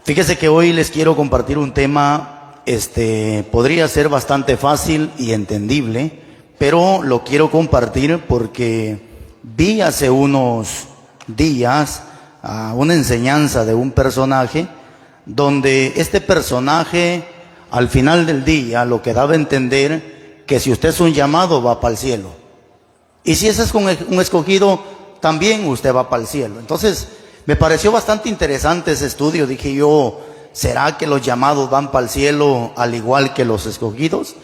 Fíjese que hoy les quiero compartir un tema, podría ser bastante fácil y entendible, pero lo quiero compartir porque vi hace unos días una enseñanza de un personaje, donde este personaje al final del día lo que daba a entender que si usted es un llamado va para el cielo, y si ese es un escogido también usted va para el cielo. Entonces me pareció bastante interesante ese estudio. Dije yo, ¿será que los llamados van para el cielo al igual que los escogidos?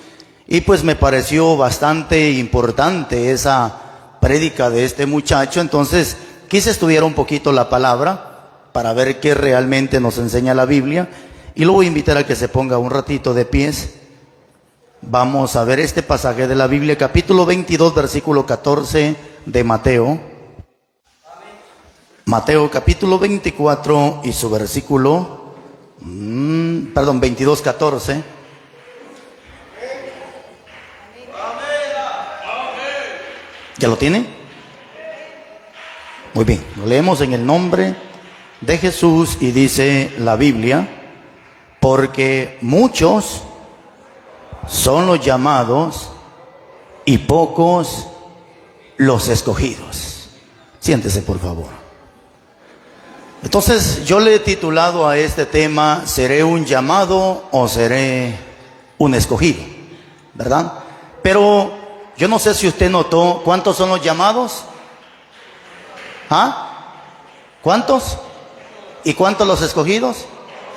Y pues me pareció bastante importante esa prédica de este muchacho. Entonces quise estudiar un poquito la palabra para ver qué realmente nos enseña la Biblia, y lo voy a invitar a que se ponga un ratito de pies. Vamos a ver este pasaje de la Biblia, capítulo 22, versículo 14 de Mateo. Mateo capítulo 24 y su versículo, 22, 14. ¿Ya lo tiene? Muy bien, lo leemos en el nombre de Jesús y dice la Biblia: porque muchos son los llamados y pocos los escogidos. Siéntese, por favor. Entonces yo le he titulado a este tema: ¿seré un llamado o seré un escogido? ¿Verdad? Pero yo no sé si usted notó, ¿cuántos son los llamados? ¿Cuántos? ¿Y cuántos los escogidos?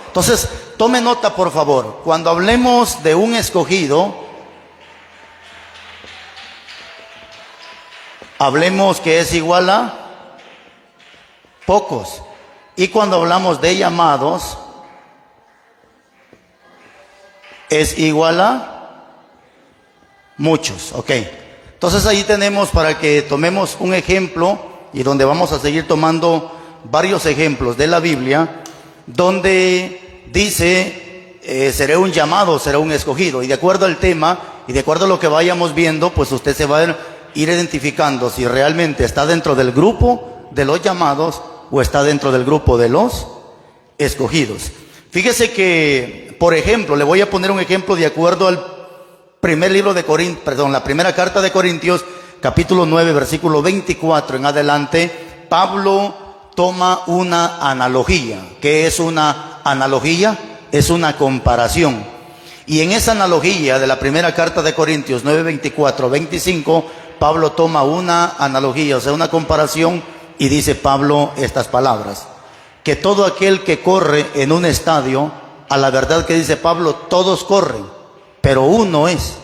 Entonces, tome nota, por favor. Cuando hablemos de un escogido, hablemos que es igual a pocos. Y cuando hablamos de llamados, es igual a muchos. Ok. Entonces ahí tenemos para que tomemos un ejemplo, y donde vamos a seguir tomando varios ejemplos de la Biblia, donde dice, seré un llamado, seré un escogido. Y de acuerdo al tema, y de acuerdo a lo que vayamos viendo, pues usted se va a ir identificando si realmente está dentro del grupo de los llamados o está dentro del grupo de los escogidos. Fíjese que, por ejemplo, le voy a poner un ejemplo de acuerdo al la primera carta de Corintios, capítulo 9, versículo 24 en adelante. Pablo toma una analogía. ¿Qué es una analogía? Es una comparación. Y en esa analogía de la primera carta de Corintios 9, 24, 25, Pablo toma una analogía, o sea, una comparación, y dice Pablo estas palabras: que todo aquel que corre en un estadio, a la verdad que dice Pablo, todos corren, pero uno es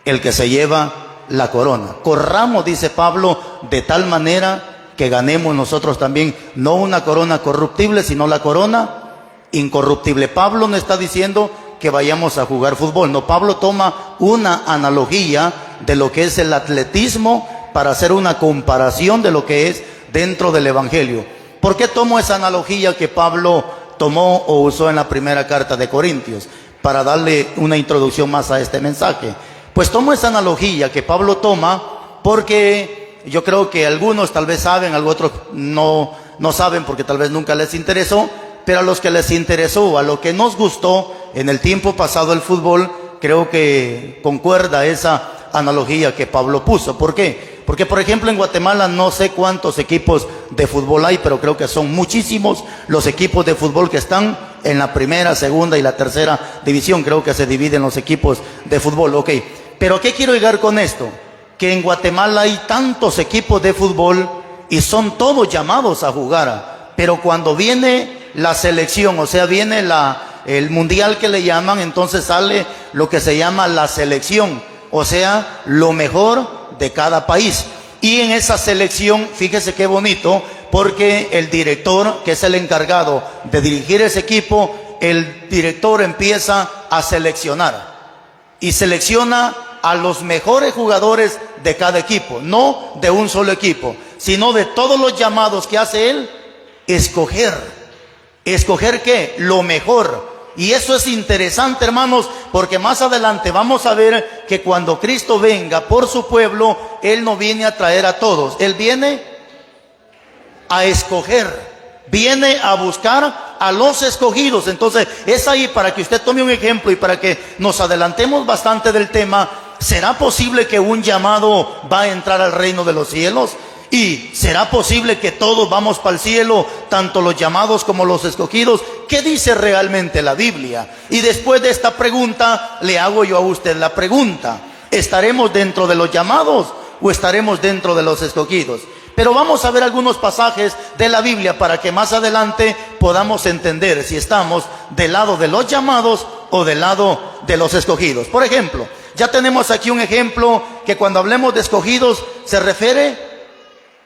el que se lleva la corona. Corramos, dice Pablo, de tal manera que ganemos nosotros también, no una corona corruptible, sino la corona incorruptible. Pablo no está diciendo que vayamos a jugar fútbol, no. Pablo toma una analogía de lo que es el atletismo para hacer una comparación de lo que es dentro del Evangelio. ¿Por qué tomo esa analogía que Pablo tomó o usó en la primera carta de Corintios? Para darle una introducción más a este mensaje. Pues tomo esa analogía que Pablo toma porque yo creo que algunos tal vez saben, otros no saben porque tal vez nunca les interesó, pero a los que les interesó, a lo que nos gustó en el tiempo pasado el fútbol, creo que concuerda esa analogía que Pablo puso. ¿Por qué? Porque, por ejemplo, en Guatemala no sé cuántos equipos de fútbol hay, pero creo que son muchísimos los equipos de fútbol que están en la primera, segunda y la tercera división. Creo que se dividen los equipos de fútbol. Ok, pero ¿qué quiero llegar con esto? Que en Guatemala hay tantos equipos de fútbol y son todos llamados a jugar, pero cuando viene la selección, o sea, viene el mundial que le llaman, entonces sale lo que se llama la selección, o sea, lo mejor de cada país. Y en esa selección, fíjese qué bonito, porque el director, que es el encargado de dirigir ese equipo, el director empieza a seleccionar y selecciona a los mejores jugadores de cada equipo, no de un solo equipo, sino de todos los llamados que hace él. ¿Escoger qué? Lo mejor. Y eso es interesante, hermanos, porque más adelante vamos a ver que cuando Cristo venga por su pueblo, Él no viene a traer a todos, Él viene a escoger, viene a buscar a los escogidos. Entonces es ahí para que usted tome un ejemplo y para que nos adelantemos bastante del tema. ¿Será posible que un llamado va a entrar al reino de los cielos? ¿Y será posible que todos vamos para el cielo, tanto los llamados como los escogidos? ¿Qué dice realmente la Biblia? Y después de esta pregunta, le hago yo a usted la pregunta: ¿estaremos dentro de los llamados o estaremos dentro de los escogidos? Pero vamos a ver algunos pasajes de la Biblia para que más adelante podamos entender si estamos del lado de los llamados o del lado de los escogidos. Por ejemplo, ya tenemos aquí un ejemplo que cuando hablemos de escogidos se refiere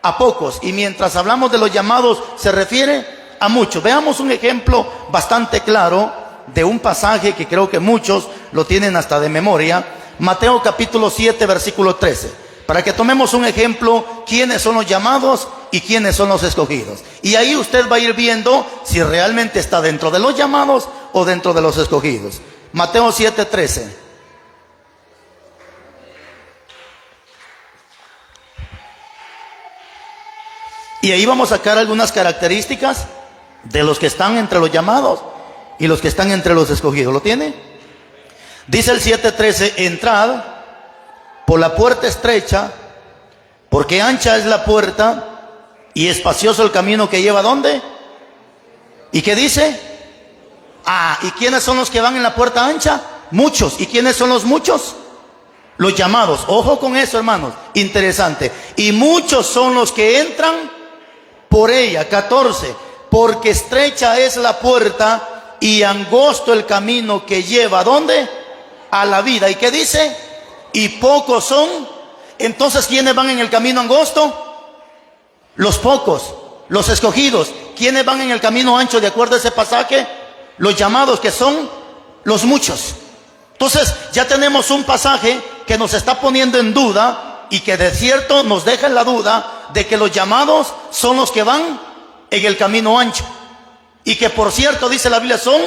a pocos, y mientras hablamos de los llamados se refiere a muchos. Veamos un ejemplo bastante claro de un pasaje que creo que muchos lo tienen hasta de memoria. Mateo capítulo 7 versículo 13, para que tomemos un ejemplo, quiénes son los llamados y quiénes son los escogidos. Y ahí usted va a ir viendo si realmente está dentro de los llamados o dentro de los escogidos. Mateo 7, 13. Y ahí vamos a sacar algunas características de los que están entre los llamados y los que están entre los escogidos. ¿Lo tiene? Dice el 7:13: entrad por la puerta estrecha, porque ancha es la puerta y espacioso el camino que lleva ¿a dónde? ¿Y qué dice? ¿Y quiénes son los que van en la puerta ancha? Muchos. ¿Y quiénes son los muchos? Los llamados. Ojo con eso, hermanos, interesante. Y muchos son los que entran por ella. 14, porque estrecha es la puerta y angosto el camino que lleva ¿a dónde? A la vida. ¿Y qué dice? Y pocos son. Entonces, ¿quiénes van en el camino angosto? Los pocos, los escogidos. ¿Quiénes van en el camino ancho de acuerdo a ese pasaje? Los llamados, que son los muchos. Entonces ya tenemos un pasaje que nos está poniendo en duda y que de cierto nos deja en la duda de que los llamados son los que van en el camino ancho, y que por cierto dice la Biblia son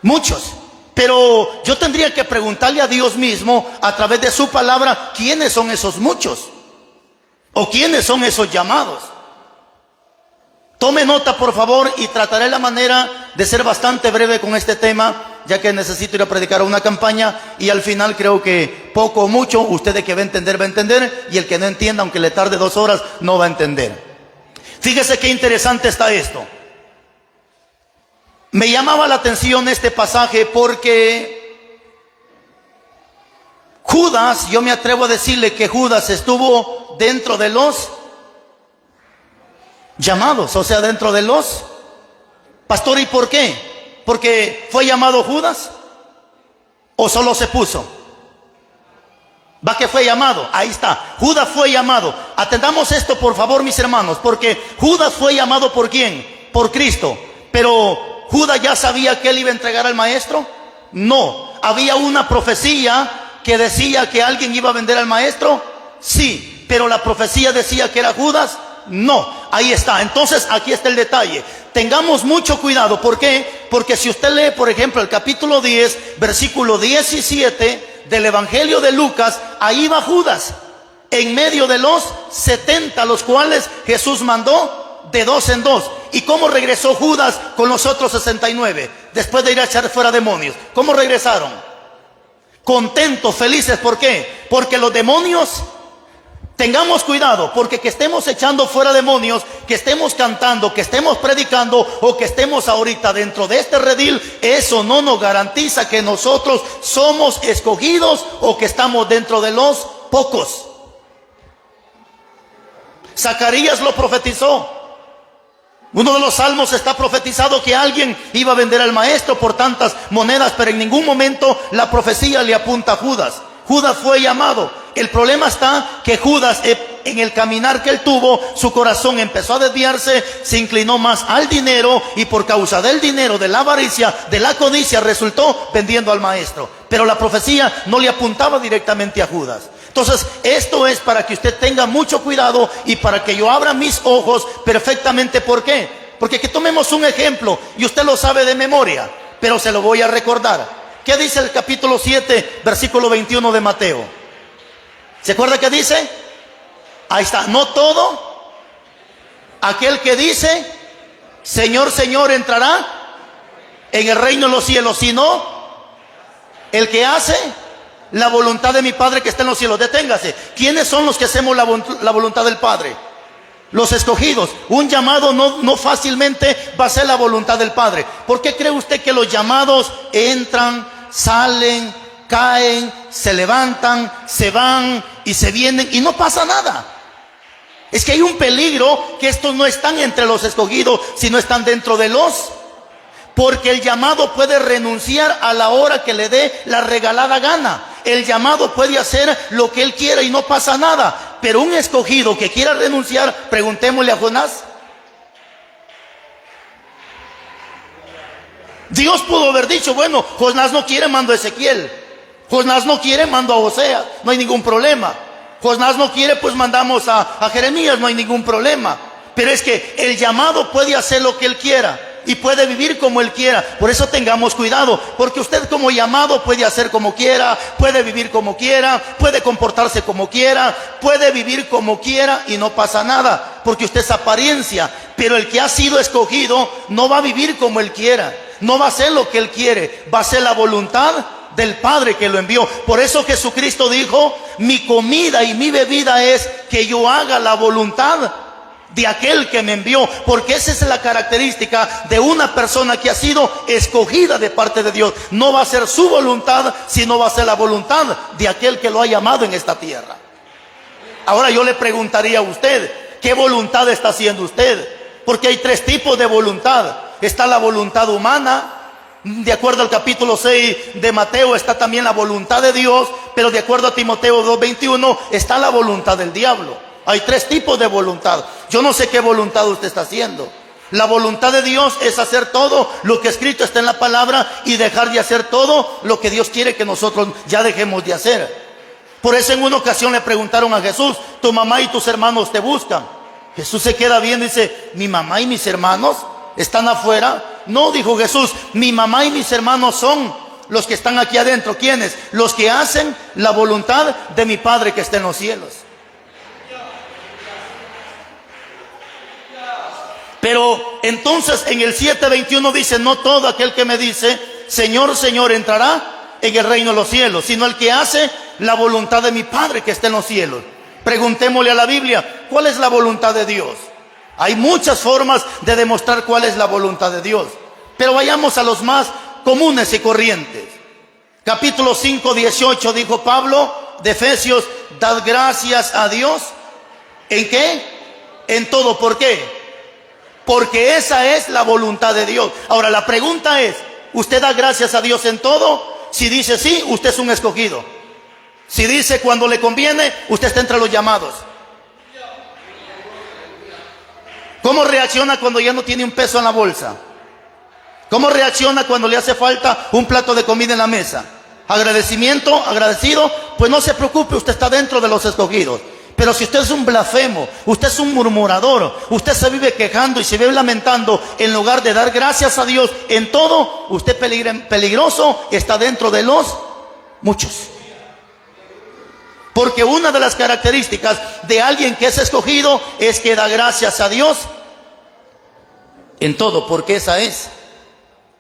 muchos. Pero yo tendría que preguntarle a Dios mismo a través de su palabra quiénes son esos muchos o quiénes son esos llamados. Tome nota, por favor, y trataré la manera de ser bastante breve con este tema, ya que necesito ir a predicar a una campaña y al final creo que poco o mucho, usted que va a entender, y el que no entienda, aunque le tarde 2 horas, no va a entender. Fíjese qué interesante está esto. Me llamaba la atención este pasaje porque Judas, yo me atrevo a decirle que Judas estuvo dentro de los llamados, o sea, dentro de los pastores. ¿Y por qué? ¿Porque fue llamado Judas o solo se puso? Va que fue llamado, ahí está, Judas fue llamado. Atendamos esto, por favor, mis hermanos, porque Judas fue llamado ¿por quién? Por Cristo. Pero ¿Judas ya sabía que él iba a entregar al maestro? No. ¿Había una profecía que decía que alguien iba a vender al maestro? Sí. ¿Pero la profecía decía que era Judas? No. Ahí está. Entonces aquí está el detalle. Tengamos mucho cuidado. ¿Por qué? Porque si usted lee, por ejemplo, el capítulo 10, versículo 17 del Evangelio de Lucas, ahí va Judas, en medio de los 70, los cuales Jesús mandó de 2 en 2. ¿Y cómo regresó Judas con los otros 69? Después de ir a echar fuera demonios. ¿Cómo regresaron? Contentos, felices. ¿Por qué? Porque los demonios, tengamos cuidado, porque que estemos echando fuera demonios, que estemos cantando, que estemos predicando o que estemos ahorita dentro de este redil, eso no nos garantiza que nosotros somos escogidos o que estamos dentro de los pocos. Zacarías lo profetizó. Uno de los salmos está profetizado que alguien iba a vender al maestro por tantas monedas, pero en ningún momento la profecía le apunta a Judas. Judas fue llamado. El problema está que Judas, en el caminar que él tuvo, su corazón empezó a desviarse, se inclinó más al dinero, y por causa del dinero, de la avaricia, de la codicia, resultó vendiendo al maestro. Pero la profecía no le apuntaba directamente a Judas. Entonces, esto es para que usted tenga mucho cuidado y para que yo abra mis ojos perfectamente. ¿Por qué? Porque que tomemos un ejemplo, y usted lo sabe de memoria, pero se lo voy a recordar. ¿Qué dice el capítulo 7, versículo 21 de Mateo? ¿Se acuerda qué dice? Ahí está. No todo aquel que dice Señor, Señor, entrará en el reino de los cielos, sino el que hace la voluntad de mi Padre que está en los cielos. Deténgase. ¿Quiénes son los que hacemos la voluntad del Padre? Los escogidos. Un llamado no fácilmente va a ser la voluntad del Padre. ¿Por qué cree usted que los llamados entran, salen, caen, se levantan, se van y se vienen y no pasa nada? Es que hay un peligro que estos no están entre los escogidos, sino están dentro de los. Porque el llamado puede renunciar a la hora que le dé la regalada gana. El llamado puede hacer lo que él quiera y no pasa nada. Pero un escogido que quiera renunciar, preguntémosle a Jonás. Dios pudo haber dicho, bueno, Jonás no quiere, mando a Ezequiel. Jonás no quiere, mando a Oseas. No hay ningún problema. Jonás no quiere, pues mandamos a Jeremías. No hay ningún problema. Pero es que el llamado puede hacer lo que él quiera. Y puede vivir como él quiera. Por eso tengamos cuidado, porque usted como llamado puede hacer como quiera, puede vivir como quiera, puede comportarse como quiera, puede vivir como quiera y no pasa nada, porque usted es apariencia. Pero el que ha sido escogido no va a vivir como él quiera, no va a hacer lo que él quiere, va a hacer la voluntad del Padre que lo envió. Por eso Jesucristo dijo, mi comida y mi bebida es que yo haga la voluntad de aquel que me envió, porque esa es la característica de una persona que ha sido escogida de parte de Dios. No va a ser su voluntad, sino va a ser la voluntad de aquel que lo ha llamado en esta tierra. Ahora yo le preguntaría a usted, ¿qué voluntad está haciendo usted? Porque hay tres tipos de voluntad. Está la voluntad humana, de acuerdo al capítulo 6 de Mateo está también la voluntad de Dios, pero de acuerdo a Timoteo 2:21 está la voluntad del diablo. Hay tres tipos de voluntad. Yo no sé qué voluntad usted está haciendo. La voluntad de Dios es hacer todo lo que escrito está en la palabra y dejar de hacer todo lo que Dios quiere que nosotros ya dejemos de hacer. Por eso en una ocasión le preguntaron a Jesús, tu mamá y tus hermanos te buscan. Jesús se queda viendo y dice, ¿mi mamá y mis hermanos están afuera? No, dijo Jesús, mi mamá y mis hermanos son los que están aquí adentro. ¿Quiénes? Los que hacen la voluntad de mi Padre que está en los cielos. Pero entonces en el 7:21 dice, no todo aquel que me dice, Señor, Señor, entrará en el reino de los cielos, sino el que hace la voluntad de mi Padre que está en los cielos. Preguntémosle a la Biblia, ¿cuál es la voluntad de Dios? Hay muchas formas de demostrar cuál es la voluntad de Dios, pero vayamos a los más comunes y corrientes. Capítulo 5:18 dijo Pablo de Efesios, dad gracias a Dios. ¿En qué? En todo. ¿Por qué? Porque esa es la voluntad de Dios. Ahora la pregunta es, ¿usted da gracias a Dios en todo? Si dice sí, usted es un escogido. Si dice cuando le conviene, usted está entre los llamados. ¿Cómo reacciona cuando ya no tiene un peso en la bolsa? ¿Cómo reacciona cuando le hace falta un plato de comida en la mesa? Agradecimiento, agradecido, pues no se preocupe, usted está dentro de los escogidos. Pero si usted es un blasfemo, usted es un murmurador, usted se vive quejando y se vive lamentando en lugar de dar gracias a Dios en todo, usted peligroso está dentro de los muchos. Porque una de las características de alguien que es escogido es que da gracias a Dios en todo, porque esa es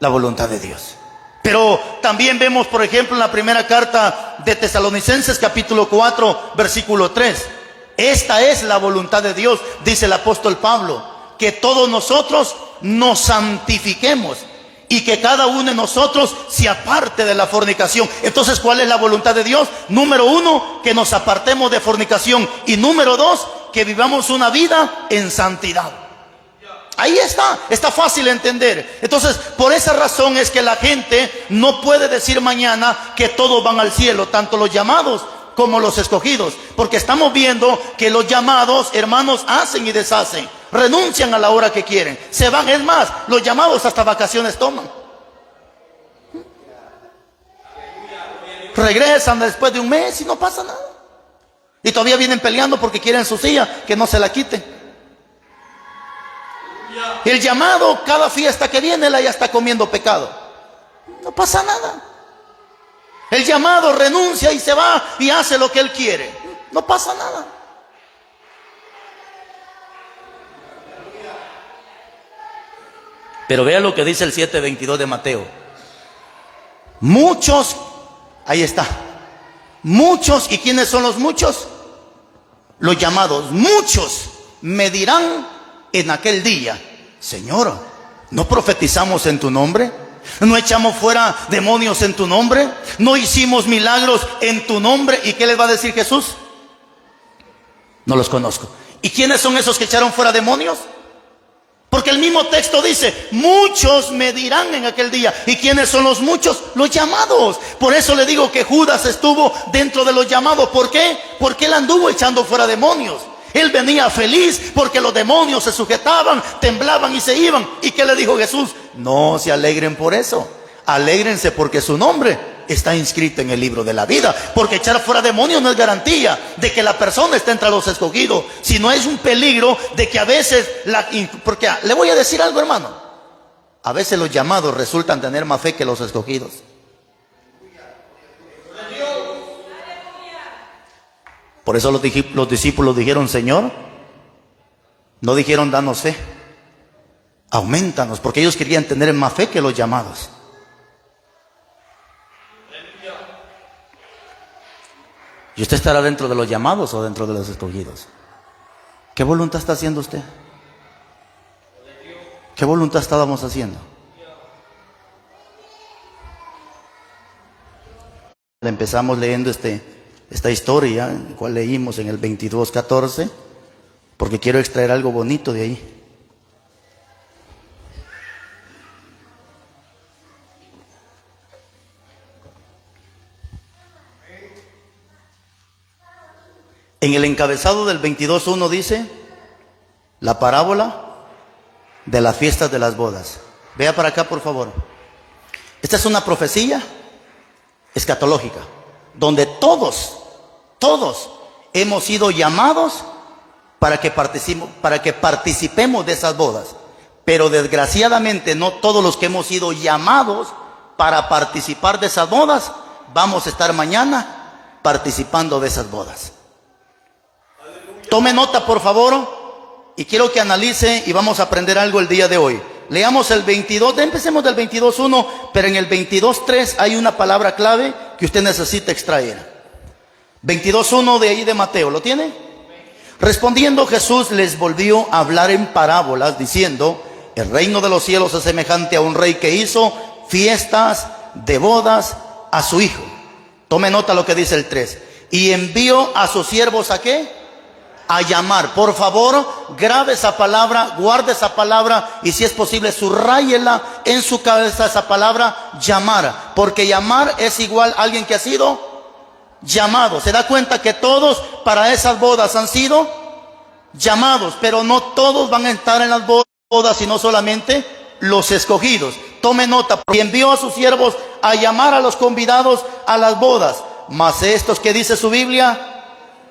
la voluntad de Dios. Pero también vemos, por ejemplo, en la primera carta de Tesalonicenses, capítulo 4, versículo 3. Esta es la voluntad de Dios, dice el apóstol Pablo, que todos nosotros nos santifiquemos y que cada uno de nosotros se aparte de la fornicación. Entonces, ¿cuál es la voluntad de Dios? Número 1, que nos apartemos de fornicación. Y número 2, que vivamos una vida en santidad. Ahí está fácil entender. Entonces, por esa razón es que la gente no puede decir mañana que todos van al cielo, tanto los llamados como los escogidos, porque estamos viendo que los llamados, hermanos, hacen y deshacen, renuncian a la hora que quieren, se van. Es más, los llamados hasta vacaciones toman, regresan después de un mes y no pasa nada, y todavía vienen peleando porque quieren su silla, que no se la quiten. El llamado, cada fiesta que viene, él ya está comiendo pecado, no pasa nada. El llamado renuncia y se va y hace lo que él quiere, no pasa nada. Pero vea lo que dice el 7:22 de Mateo. Muchos, ahí está. Muchos, ¿y quiénes son los muchos? Los llamados. Muchos me dirán en aquel día: Señor, ¿no profetizamos en tu nombre? ¿No echamos fuera demonios en tu nombre? ¿No hicimos milagros en tu nombre? ¿Y qué les va a decir Jesús? No los conozco. ¿Y quiénes son esos que echaron fuera demonios? Porque el mismo texto dice: muchos me dirán en aquel día. ¿Y quiénes son los muchos? Los llamados. Por eso le digo que Judas estuvo dentro de los llamados. ¿Por qué? Porque él anduvo echando fuera demonios. Él venía feliz porque los demonios se sujetaban, temblaban y se iban. ¿Y qué le dijo Jesús? No se alegren por eso. Alégrense porque su nombre está inscrito en el libro de la vida. Porque echar fuera demonios no es garantía de que la persona esté entre los escogidos, sino es un peligro de que a veces, porque le voy a decir algo, hermano, a veces los llamados resultan tener más fe que los escogidos. Por eso los discípulos dijeron: Señor, no dijeron danos fe, aumentanos, porque ellos querían tener más fe que los llamados. ¿Y usted estará dentro de los llamados o dentro de los escogidos? ¿Qué voluntad está haciendo usted? ¿Qué voluntad estábamos haciendo? Empezamos leyendo esta historia, la cual leímos en el 22:14, porque quiero extraer algo bonito de ahí. En el encabezado del 22:1 dice: la parábola de las fiestas de las bodas. Vea para acá, por favor. Esta es una profecía escatológica, donde todos hemos sido llamados para que participemos de esas bodas. Pero desgraciadamente no todos los que hemos sido llamados para participar de esas bodas vamos a estar mañana participando de esas bodas. Tome nota, por favor, y quiero que analice y vamos a aprender algo el día de hoy. Leamos el 22, empecemos del 22:1, pero en el 22:3 hay una palabra clave que usted necesita extraer. 22:1 de ahí de Mateo, ¿lo tiene? Respondiendo Jesús les volvió a hablar en parábolas diciendo: el reino de los cielos es semejante a un rey que hizo fiestas de bodas a su hijo. Tome nota lo que dice el 3. Y envió a sus siervos ¿a qué? A llamar. Por favor, grabe esa palabra, guarde esa palabra y si es posible subrayela en su cabeza esa palabra, llamar. Porque llamar es igual a alguien que ha sido llamado. Se da cuenta que todos para esas bodas han sido llamados, pero no todos van a estar en las bodas, sino solamente los escogidos. Tome nota. Y envió a sus siervos a llamar a los convidados a las bodas. Mas estos, que dice su Biblia,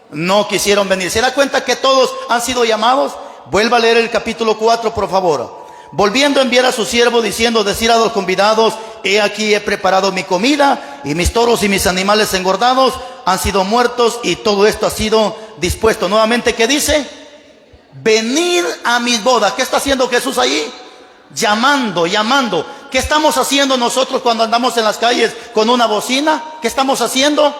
no quisieron venir. ¿Se da cuenta que todos han sido llamados? Vuelva a leer el capítulo 4, por favor. Volviendo a enviar a su siervo diciendo: decir a los convidados: he aquí he preparado mi comida, y mis toros y mis animales engordados han sido muertos, y todo esto ha sido dispuesto. Nuevamente, ¿qué dice? Venid a mis bodas. ¿Qué está haciendo Jesús ahí? Llamando. ¿Qué estamos haciendo nosotros cuando andamos en las calles con una bocina? ¿Qué estamos haciendo?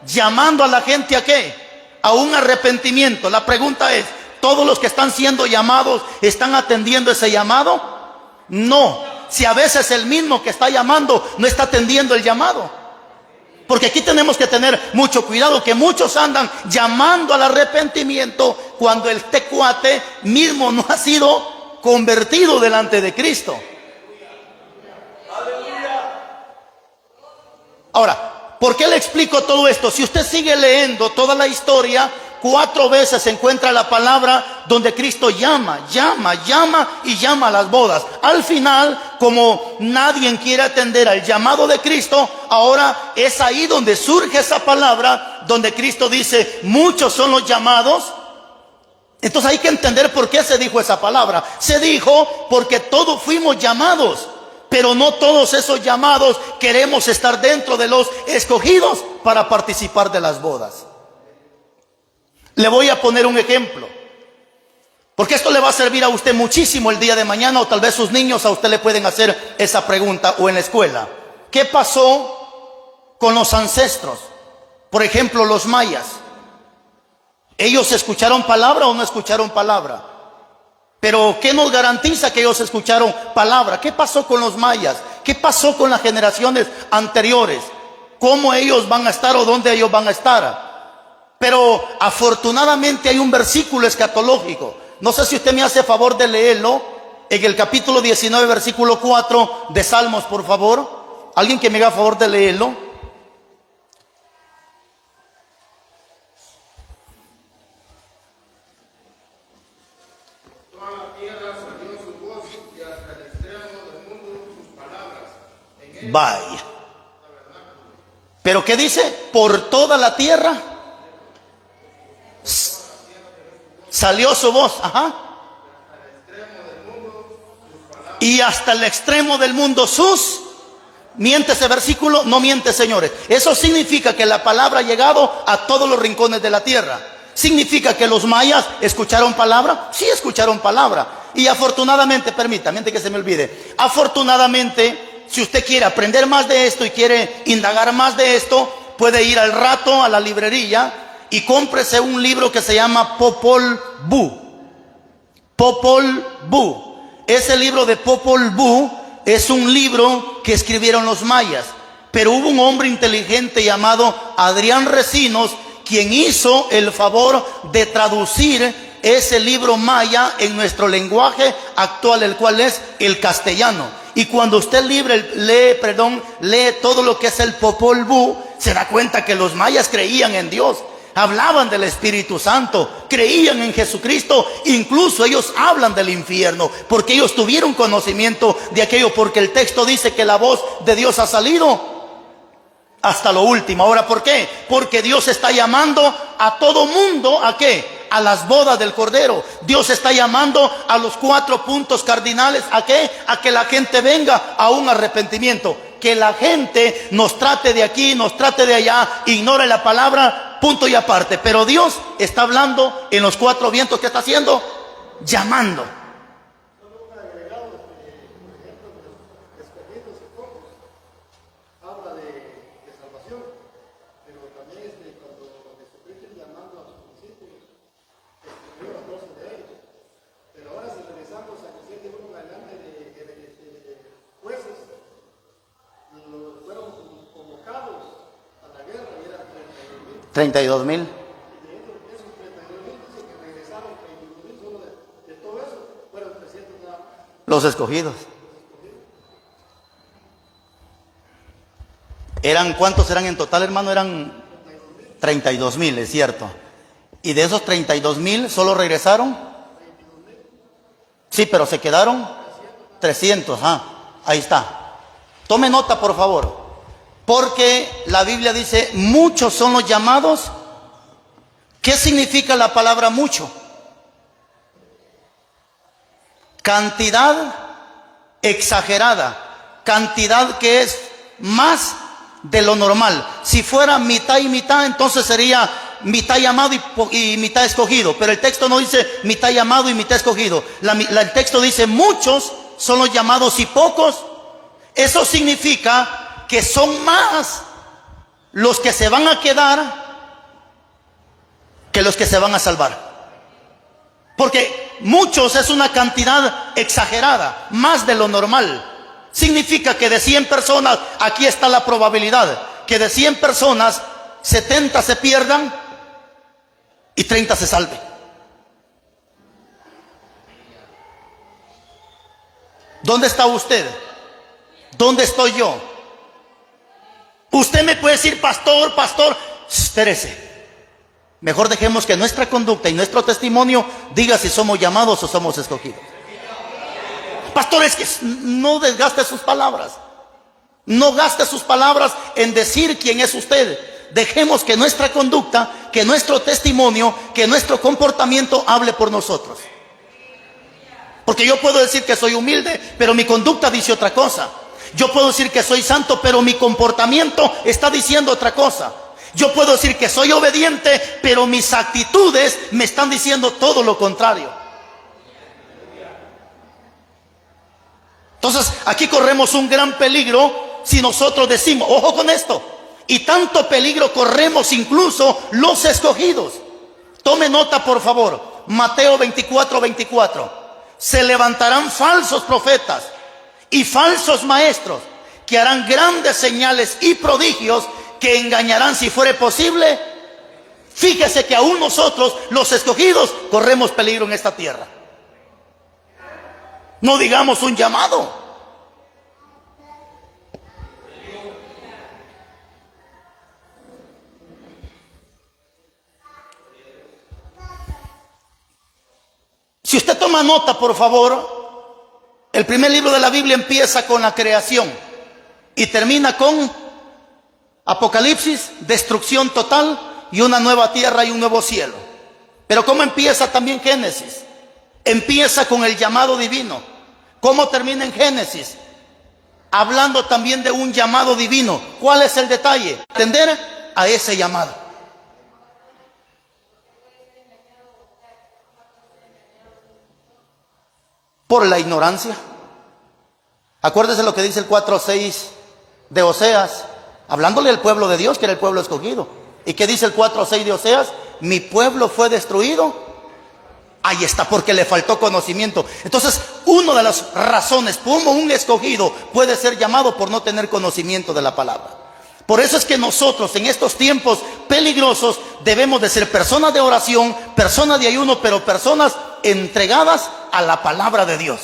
Llamando a la gente ¿a qué? A un arrepentimiento. La pregunta es: ¿todos los que están siendo llamados están atendiendo ese llamado? No. Si a veces el mismo que está llamando no está atendiendo el llamado. Porque aquí tenemos que tener mucho cuidado, que muchos andan llamando al arrepentimiento cuando el tecuate mismo no ha sido convertido delante de Cristo. Ahora, ¿por qué le explico todo esto? Si usted sigue leyendo toda la historia, 4 veces se encuentra la palabra donde Cristo llama a las bodas. Al final, como nadie quiere atender al llamado de Cristo, ahora es ahí donde surge esa palabra, donde Cristo dice: muchos son los llamados. Entonces hay que entender por qué se dijo esa palabra. Se dijo porque todos fuimos llamados, pero no todos esos llamados queremos estar dentro de los escogidos para participar de las bodas. Le voy a poner un ejemplo. Porque esto le va a servir a usted muchísimo el día de mañana, o tal vez sus niños a usted le pueden hacer esa pregunta, o en la escuela. ¿Qué pasó con los ancestros? Por ejemplo, los mayas. ¿Ellos escucharon palabra o no escucharon palabra? Pero ¿qué nos garantiza que ellos escucharon palabra? ¿Qué pasó con los mayas? ¿Qué pasó con las generaciones anteriores? ¿Cómo ellos van a estar o dónde ellos van a estar? Pero afortunadamente hay un versículo escatológico. No sé si usted me hace favor de leerlo. En el capítulo 19, versículo 4 de Salmos, por favor. Alguien que me haga favor de leerlo. Vaya. ¿Pero qué dice? Por toda la tierra salió su voz. Ajá. Y hasta el extremo del mundo sus. ¿Miente ese versículo? No miente, señores. Eso significa que la palabra ha llegado a todos los rincones de la tierra. ¿Significa que los mayas escucharon palabra? Sí, escucharon palabra. Y afortunadamente, permítame, antes que se me olvide, afortunadamente, si usted quiere aprender más de esto y quiere indagar más de esto, puede ir al rato a la librería y cómprese un libro que se llama Popol Vuh. Popol Vuh. Ese libro de Popol Vuh es un libro que escribieron los mayas, pero hubo un hombre inteligente llamado Adrián Recinos, quien hizo el favor de traducir ese libro maya en nuestro lenguaje actual, el cual es el castellano. Y cuando usted lee todo lo que es el Popol Vuh, se da cuenta que los mayas creían en Dios, hablaban del Espíritu Santo, creían en Jesucristo. Incluso ellos hablan del infierno, porque ellos tuvieron conocimiento de aquello, porque el texto dice que la voz de Dios ha salido hasta lo último. Ahora, ¿por qué? Porque Dios está llamando a todo mundo, ¿a qué? A las bodas del Cordero. Dios está llamando a los 4 puntos cardinales, ¿a qué? A que la gente venga a un arrepentimiento. Que la gente nos trate de aquí, nos trate de allá, ignore la palabra, punto y aparte. Pero Dios está hablando en los 4 vientos. ¿Qué está haciendo? Llamando. $32,000. Los escogidos. ¿Cuántos eran en total, hermano? Eran 32,000, es cierto. Y de esos 32,000, ¿solo regresaron? Sí, pero se quedaron 300. Ahí está. Tome nota, por favor. Porque la Biblia dice, muchos son los llamados. ¿Qué significa la palabra mucho? Cantidad exagerada, cantidad que es más de lo normal. Si fuera mitad y mitad, entonces sería mitad llamado y mitad escogido. Pero el texto no dice mitad llamado y mitad escogido. El texto dice, muchos son los llamados y pocos. Eso significa que son más los que se van a quedar que los que se van a salvar. Porque muchos es una cantidad exagerada, más de lo normal. Significa que de 100 personas, aquí está la probabilidad, que de 100 personas, 70 se pierdan y 30 se salven. ¿Dónde está usted? ¿Dónde estoy yo? Usted me puede decir, pastor, espérese. Mejor dejemos que nuestra conducta y nuestro testimonio diga si somos llamados o somos escogidos. Pastor, es que no desgaste sus palabras. No gaste sus palabras en decir quién es usted. Dejemos que nuestra conducta, que nuestro testimonio, que nuestro comportamiento hable por nosotros. Porque yo puedo decir que soy humilde, pero mi conducta dice otra cosa. Yo puedo decir que soy santo, pero mi comportamiento está diciendo otra cosa. Yo puedo decir que soy obediente, pero mis actitudes me están diciendo todo lo contrario. Entonces, aquí corremos un gran peligro si nosotros decimos, ojo con esto, y tanto peligro corremos incluso los escogidos. Tome nota, por favor. Mateo 24:24. Se levantarán falsos profetas y falsos maestros que harán grandes señales y prodigios que engañarán, si fuere posible. Fíjese que aún nosotros, los escogidos, corremos peligro en esta tierra. No digamos un llamado. Si usted toma nota, por favor, el primer libro de la Biblia empieza con la creación y termina con Apocalipsis, destrucción total y una nueva tierra y un nuevo cielo. Pero ¿cómo empieza también Génesis? Empieza con el llamado divino. ¿Cómo termina en Génesis? Hablando también de un llamado divino. ¿Cuál es el detalle? Atender a ese llamado. Por la ignorancia. Acuérdese lo que dice el 4:6 de Oseas, hablándole al pueblo de Dios, que era el pueblo escogido. ¿Y qué dice el 4:6 de Oseas? Mi pueblo fue destruido. Ahí está, porque le faltó conocimiento. Entonces, una de las razones como un escogido puede ser llamado por no tener conocimiento de la palabra. Por eso es que nosotros en estos tiempos peligrosos debemos de ser personas de oración, personas de ayuno, pero personas entregadas a la palabra de Dios.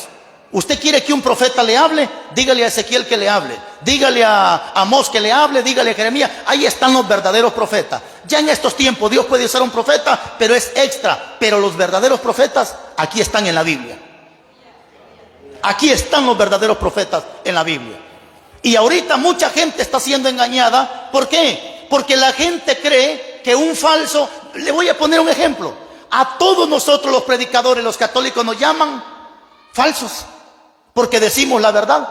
Usted quiere que un profeta le hable, dígale a Ezequiel que le hable, dígale a Amós que le hable, dígale a Jeremías. Ahí están los verdaderos profetas. Ya en estos tiempos Dios puede usar un profeta, pero es extra. Pero los verdaderos profetas aquí están en la Biblia. Aquí están los verdaderos profetas en la Biblia. Y ahorita mucha gente está siendo engañada. ¿Por qué? Porque la gente cree que un falso... Le voy a poner un ejemplo. A todos nosotros los predicadores, los católicos, nos llaman falsos, porque decimos la verdad.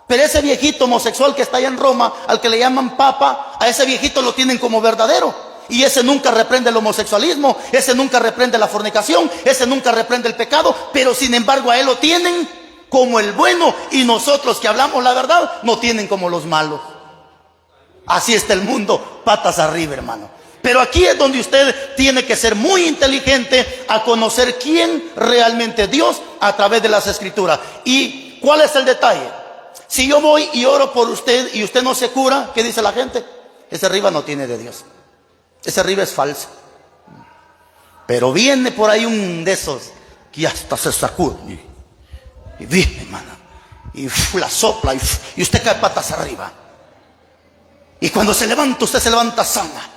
Pero ese viejito homosexual que está allá en Roma, al que le llaman papa, a ese viejito lo tienen como verdadero. Y ese nunca reprende el homosexualismo, ese nunca reprende la fornicación, ese nunca reprende el pecado, pero sin embargo a él lo tienen como el bueno, y nosotros que hablamos la verdad no tienen como los malos. Así está el mundo, patas arriba, hermano. Pero aquí es donde usted tiene que ser muy inteligente a conocer quién realmente es Dios a través de las Escrituras. ¿Y cuál es el detalle? Si yo voy y oro por usted y usted no se cura, ¿qué dice la gente? Ese arriba no tiene de Dios. Ese arriba es falso. Pero viene por ahí un de esos que hasta se sacude. Y viene, hermano. Y la sopla y usted cae patas arriba. Y cuando se levanta, usted se levanta sana.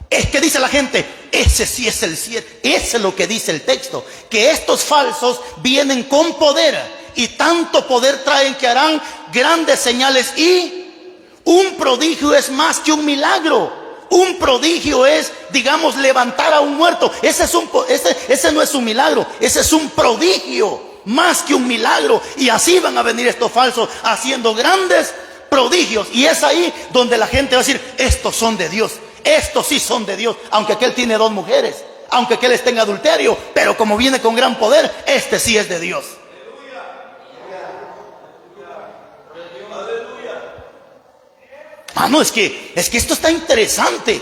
Es que dice la gente, ese sí es el 7. Ese es lo que dice el texto. Que estos falsos vienen con poder. Y tanto poder traen que harán grandes señales. Y un prodigio es más que un milagro. Un prodigio es, digamos, levantar a un muerto. Ese no es un milagro. Ese es un prodigio. Más que un milagro. Y así van a venir estos falsos haciendo grandes prodigios. Y es ahí donde la gente va a decir, estos son de Dios. Estos sí son de Dios, aunque aquel tiene 2 mujeres, aunque aquel esté en adulterio, pero como viene con gran poder, este sí es de Dios. No, es que esto está interesante.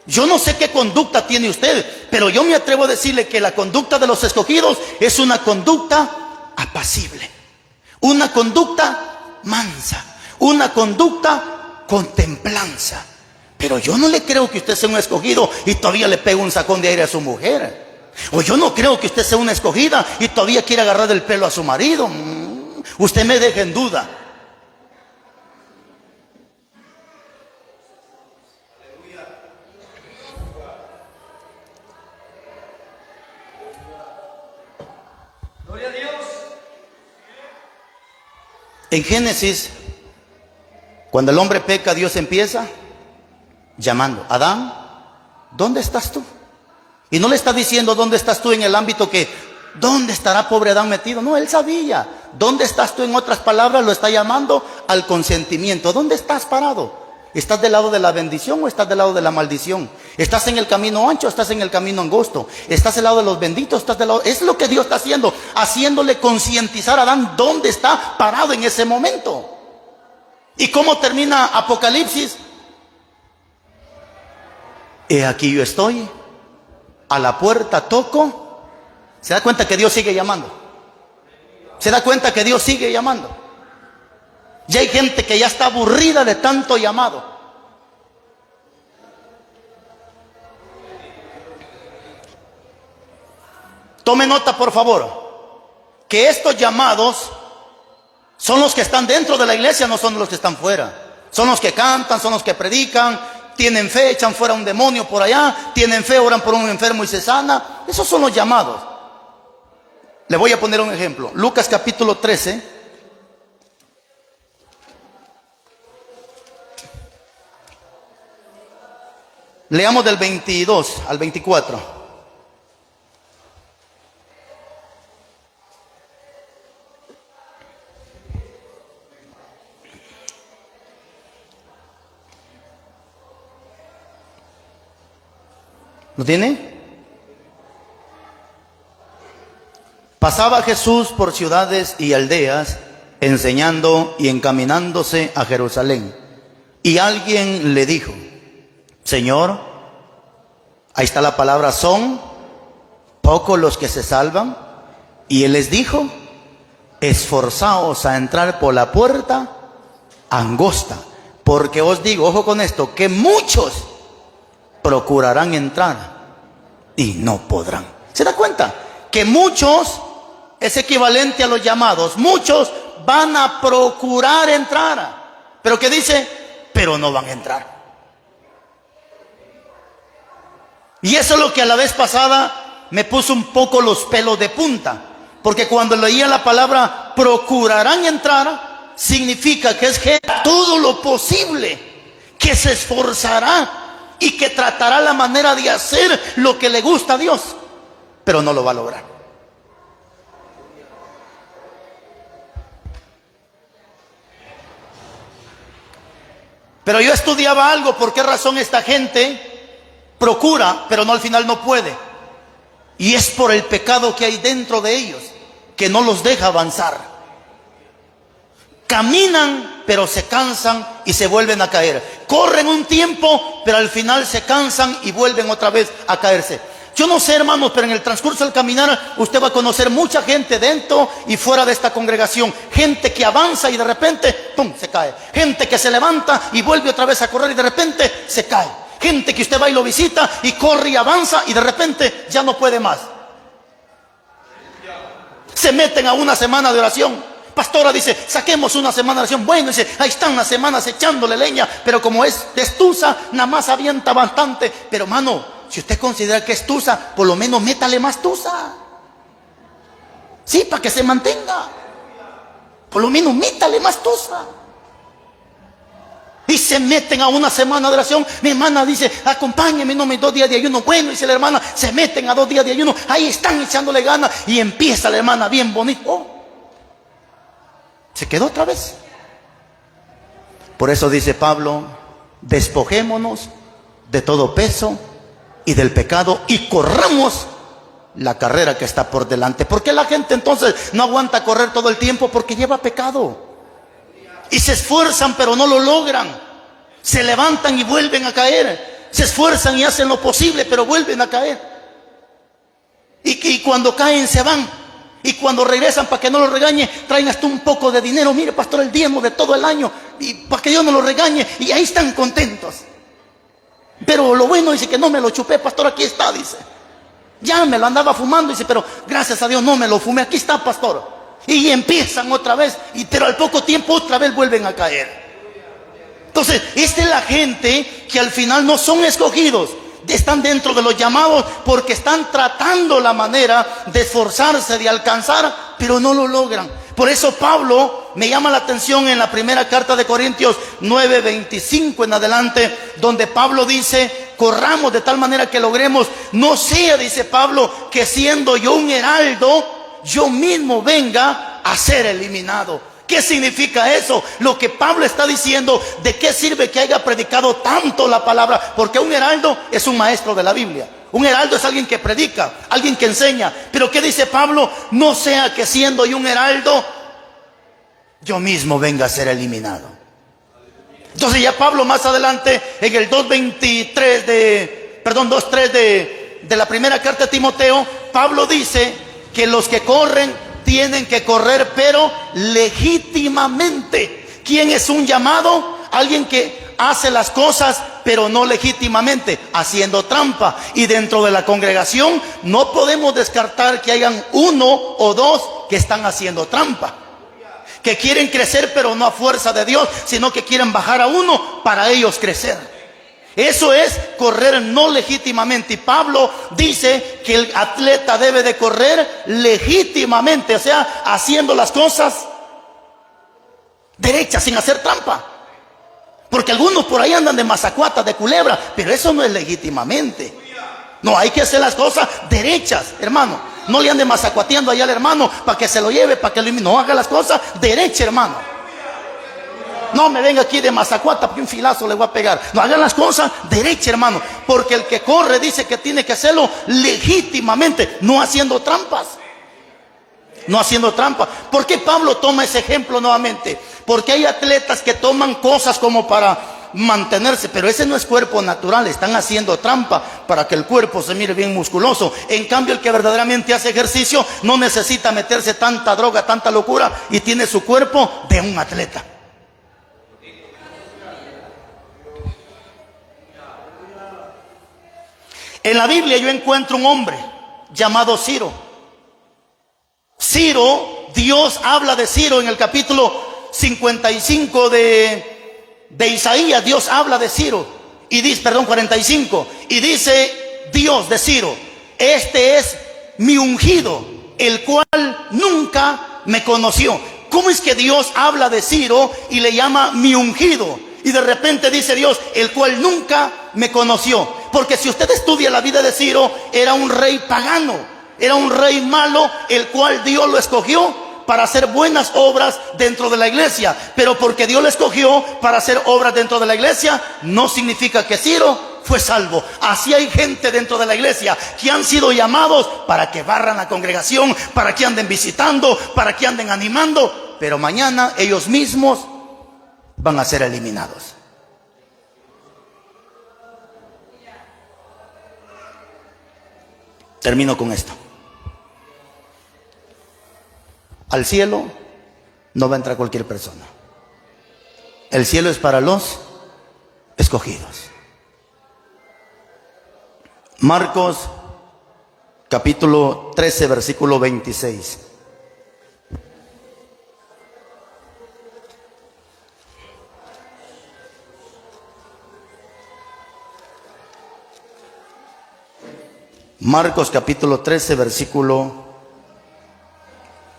Yo no sé qué conducta tiene usted, pero yo me atrevo a decirle que la conducta de los escogidos es una conducta apacible, una conducta mansa, una conducta con templanza. Pero yo no le creo que usted sea un escogido y todavía le pegue un sacón de aire a su mujer. O yo no creo que usted sea una escogida y todavía quiera agarrar del pelo a su marido. Usted me deja en duda. Gloria a Dios. En Génesis, cuando el hombre peca, Dios empieza llamando, Adán, ¿dónde estás tú? Y no le está diciendo dónde estás tú en el ámbito que, ¿dónde estará pobre Adán metido? No, él sabía. ¿Dónde estás tú? En otras palabras, lo está llamando al consentimiento. ¿Dónde estás parado? ¿Estás del lado de la bendición o estás del lado de la maldición? ¿Estás en el camino ancho o estás en el camino angosto? ¿Estás del lado de los benditos? ¿Estás del lado? Es lo que Dios está haciendo, haciéndole concientizar a Adán dónde está parado en ese momento. ¿Y cómo termina Apocalipsis? He aquí yo estoy, a la puerta toco. ¿Se da cuenta que Dios sigue llamando? ¿Se da cuenta que Dios sigue llamando? Ya hay gente que ya está aburrida de tanto llamado. Tome nota, por favor, que estos llamados son los que están dentro de la iglesia, no son los que están fuera. Son los que cantan, son los que predican, tienen fe, echan fuera un demonio por allá, tienen fe, oran por un enfermo y se sana. Esos son los llamados. Le voy a poner un ejemplo. Lucas capítulo 13. Leamos del 22 al 24. ¿Lo tiene? Pasaba Jesús por ciudades y aldeas, enseñando y encaminándose a Jerusalén. Y alguien le dijo: Señor, ahí está la palabra, ¿son pocos los que se salvan? Y él les dijo: esforzaos a entrar por la puerta angosta, porque os digo, ojo con esto, que muchos procurarán entrar y no podrán. ¿Se da cuenta? Que muchos es equivalente a los llamados. Muchos van a procurar entrar, pero ¿qué dice? Pero no van a entrar. Y eso es lo que a la vez pasada me puso un poco los pelos de punta, porque cuando leía la palabra procurarán entrar, significa que es que todo lo posible, que se esforzará y que tratará la manera de hacer lo que le gusta a Dios, pero no lo va a lograr. Pero yo estudiaba algo, ¿por qué razón esta gente procura, pero no, al final no puede? Y es por el pecado que hay dentro de ellos, que no los deja avanzar. Caminan, pero se cansan y se vuelven a caer. Corren un tiempo, pero al final se cansan y vuelven otra vez a caerse. Yo no sé, hermanos, pero en el transcurso del caminar usted va a conocer mucha gente dentro y fuera de esta congregación. Gente que avanza y de repente, ¡pum!, se cae. Gente que se levanta y vuelve otra vez a correr y de repente se cae. Gente que usted va y lo visita y corre y avanza y de repente ya no puede más. Se meten a una semana de oración. Pastora dice, saquemos una semana de oración. Bueno, dice, ahí están las semanas echándole leña, pero como es tusa, nada más avienta bastante. Pero hermano, si usted considera que es tusa, por lo menos métale más tusa. Sí, para que se mantenga. Por lo menos métale más tusa. Y se meten a una semana de oración. Mi hermana dice, acompáñeme, no me 2 días de ayuno. Bueno, dice la hermana, se meten a 2 días de ayuno. Ahí están echándole ganas. Y empieza la hermana bien bonito. Oh, se quedó otra vez. Por eso dice Pablo, despojémonos de todo peso y del pecado y corramos la carrera que está por delante. ¿Por qué la gente entonces no aguanta correr todo el tiempo? Porque lleva pecado. Y se esfuerzan pero no lo logran. Se levantan y vuelven a caer. Se esfuerzan y hacen lo posible pero vuelven a caer. Y cuando caen se van. Y cuando regresan, para que no los regañe, traen hasta un poco de dinero. Mire, pastor, el diezmo de todo el año, y para que Dios no los regañe. Y ahí están contentos. Pero lo bueno, dice, que no me lo chupé, pastor, aquí está, dice. Ya me lo andaba fumando, dice, pero gracias a Dios no me lo fumé, aquí está, pastor. Y empiezan otra vez, pero al poco tiempo otra vez vuelven a caer. Entonces, esta es la gente que al final no son escogidos. Están dentro de los llamados porque están tratando la manera de esforzarse, de alcanzar, pero no lo logran. Por eso Pablo me llama la atención en la primera carta de Corintios 9:25 en adelante, donde Pablo dice, corramos de tal manera que logremos. No sea, dice Pablo, que siendo yo un heraldo, yo mismo venga a ser eliminado. ¿Qué significa eso? Lo que Pablo está diciendo, ¿de qué sirve que haya predicado tanto la palabra? Porque un heraldo es un maestro de la Biblia. Un heraldo es alguien que predica, alguien que enseña. Pero ¿qué dice Pablo? No sea que siendo yo un heraldo, yo mismo venga a ser eliminado. Entonces ya Pablo más adelante, en el 2.3 de la primera carta de Timoteo, Pablo dice que los que corren tienen que correr, pero legítimamente. ¿Quién es un llamado? Alguien que hace las cosas, pero no legítimamente, haciendo trampa. Y dentro de la congregación no podemos descartar que hayan uno o dos que están haciendo trampa, que quieren crecer, pero no a fuerza de Dios, sino que quieren bajar a uno para ellos crecer. Eso es correr no legítimamente. Y Pablo dice que el atleta debe de correr legítimamente, o sea, haciendo las cosas derechas, sin hacer trampa. Porque algunos por ahí andan de mazacuata, de culebra, pero eso no es legítimamente. No, hay que hacer las cosas derechas, hermano. No le ande mazacuateando allá al hermano para que se lo lleve, para que lo... No, haga las cosas derechas, hermano. No me venga aquí de mazacuata porque un filazo le voy a pegar. No, hagan las cosas derechas, hermano. Porque el que corre dice que tiene que hacerlo legítimamente, no haciendo trampas. No haciendo trampas. ¿Por qué Pablo toma ese ejemplo nuevamente? Porque hay atletas que toman cosas como para mantenerse, pero ese no es cuerpo natural. Están haciendo trampa para que el cuerpo se mire bien musculoso. En cambio, el que verdaderamente hace ejercicio no necesita meterse tanta droga, tanta locura, y tiene su cuerpo de un atleta. En la Biblia yo encuentro un hombre llamado Ciro. Ciro, Dios habla de Ciro en el capítulo 55 de Isaías. Dios habla de Ciro y dice, 45, y dice Dios de Ciro: este es mi ungido, el cual nunca me conoció. ¿Cómo es que Dios habla de Ciro y le llama mi ungido? Y de repente dice Dios, el cual nunca me conoció. Porque si usted estudia la vida de Ciro, era un rey pagano, era un rey malo, el cual Dios lo escogió para hacer buenas obras dentro de la iglesia. Pero porque Dios lo escogió para hacer obras dentro de la iglesia, no significa que Ciro fue salvo. Así hay gente dentro de la iglesia que han sido llamados para que barran la congregación, para que anden visitando, para que anden animando, pero mañana ellos mismos van a ser eliminados. Termino con esto. Al cielo no va a entrar cualquier persona. El cielo es para los escogidos. Marcos capítulo 13, versículo 26. Marcos capítulo 13, versículo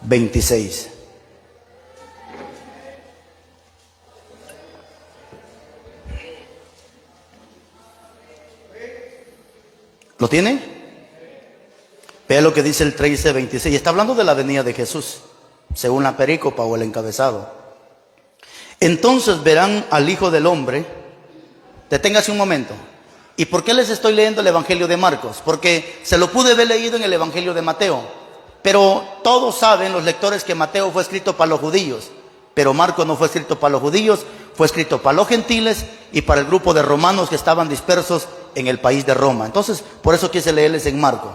26. ¿Lo tiene? Vea lo que dice el 13, 26. Está hablando de la venida de Jesús, según la perícopa o el encabezado. Entonces verán al Hijo del Hombre. Deténgase un momento. ¿Y por qué les estoy leyendo el Evangelio de Marcos? Porque se lo pude haber leído en el Evangelio de Mateo. Pero todos saben, los lectores, que Mateo fue escrito para los judíos. Pero Marcos no fue escrito para los judíos, fue escrito para los gentiles y para el grupo de romanos que estaban dispersos en el país de Roma. Entonces, por eso quise leerles en Marcos.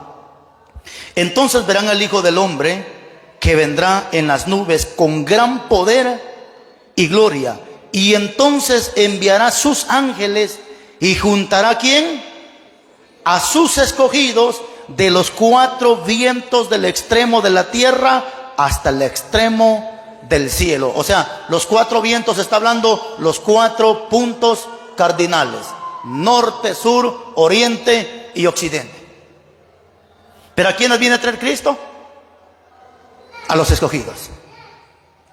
Entonces verán al Hijo del Hombre que vendrá en las nubes con gran poder y gloria. Y entonces enviará sus ángeles y juntará ¿a quién? A sus escogidos de los cuatro vientos del extremo de la tierra hasta el extremo del cielo. O sea, los cuatro vientos, está hablando los cuatro puntos cardinales: norte, sur, oriente y occidente. ¿Pero a quiénes viene a traer Cristo? A los escogidos.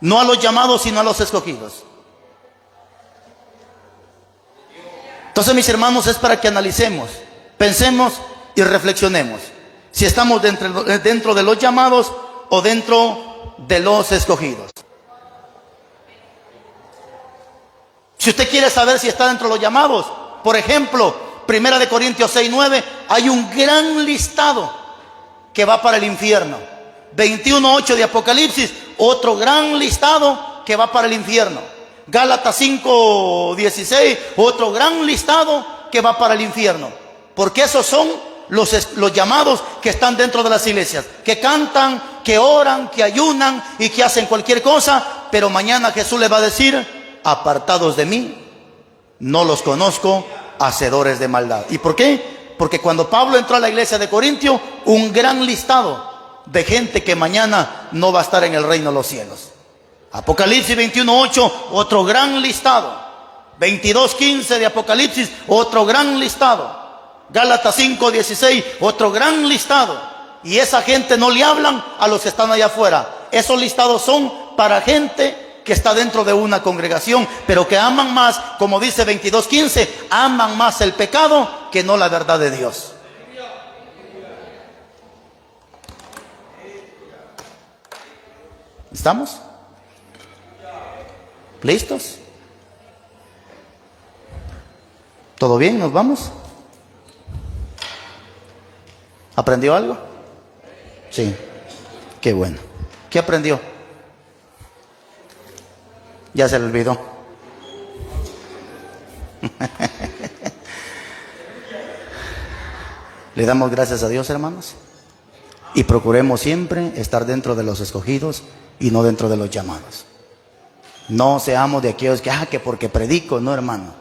No a los llamados, sino a los escogidos. Entonces, mis hermanos, es para que analicemos, pensemos y reflexionemos si estamos dentro de los llamados o dentro de los escogidos. Si usted quiere saber si está dentro de los llamados, por ejemplo, 1 Corintios 6:9, hay un gran listado que va para el infierno. 21:8 de Apocalipsis, otro gran listado que va para el infierno. Gálatas 5:16, otro gran listado que va para el infierno. Porque esos son los llamados que están dentro de las iglesias, que cantan, que oran, que ayunan y que hacen cualquier cosa, pero mañana Jesús les va a decir: apartados de mí, no los conozco, hacedores de maldad. ¿Y por qué? Porque cuando Pablo entró a la iglesia de Corintio, un gran listado de gente que mañana no va a estar en el reino de los cielos. Apocalipsis 21:8, otro gran listado. 22:15 de Apocalipsis, otro gran listado. Gálatas 5:16, otro gran listado. Y esa gente no le hablan a los que están allá afuera. Esos listados son para gente que está dentro de una congregación, pero que aman más, como dice 22:15, aman más el pecado que no la verdad de Dios. ¿Estamos? ¿Listos? ¿Todo bien? ¿Nos vamos? ¿Aprendió algo? Sí. Qué bueno. ¿Qué aprendió? Ya se le olvidó. Le damos gracias a Dios, hermanos, y procuremos siempre estar dentro de los escogidos y no dentro de los llamados. No seamos de aquellos que porque predico. No, hermano.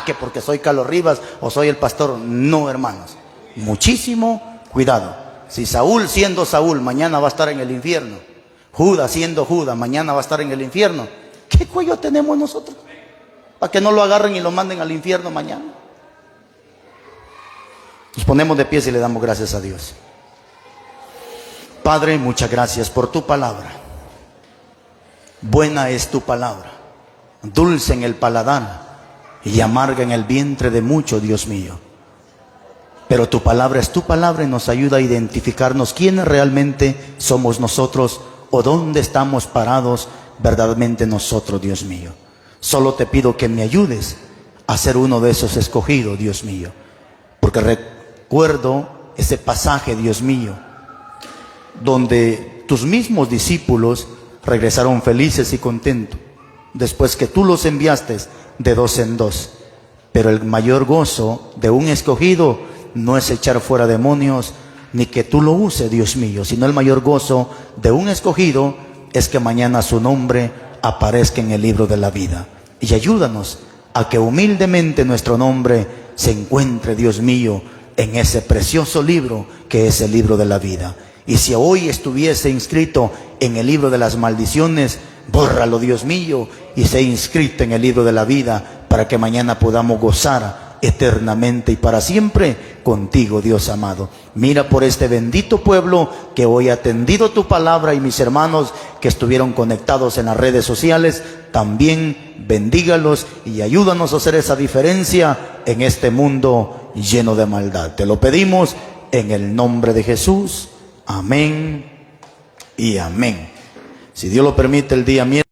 Que porque soy Carlos Rivas o soy el pastor. No, hermanos. Muchísimo cuidado. Si Saúl, siendo Saúl, mañana va a estar en el infierno, Judas, siendo Judas, mañana va a estar en el infierno, ¿qué cuello tenemos nosotros para que no lo agarren y lo manden al infierno mañana? Nos ponemos de pie y le damos gracias a Dios. Padre, muchas gracias por tu palabra. Buena es tu palabra, dulce en el paladar y amarga en el vientre de muchos, Dios mío. Pero tu palabra es tu palabra y nos ayuda a identificarnos quiénes realmente somos nosotros o dónde estamos parados verdaderamente nosotros, Dios mío. Solo te pido que me ayudes a ser uno de esos escogidos, Dios mío. Porque recuerdo ese pasaje, Dios mío, donde tus mismos discípulos regresaron felices y contentos después que tú los enviaste de 2 en 2. Pero el mayor gozo de un escogido no es echar fuera demonios, ni que tú lo uses, Dios mío, sino el mayor gozo de un escogido es que mañana su nombre aparezca en el libro de la vida. Y ayúdanos a que humildemente nuestro nombre se encuentre, Dios mío, en ese precioso libro que es el libro de la vida. Y si hoy estuviese inscrito en el libro de las maldiciones, bórralo, Dios mío, y sea inscrito en el libro de la vida, para que mañana podamos gozar eternamente y para siempre contigo, Dios amado. Mira por este bendito pueblo que hoy ha atendido tu palabra, y mis hermanos que estuvieron conectados en las redes sociales, también bendígalos y ayúdanos a hacer esa diferencia en este mundo lleno de maldad. Te lo pedimos en el nombre de Jesús. Amén y amén. Si Dios lo permite, el día miércoles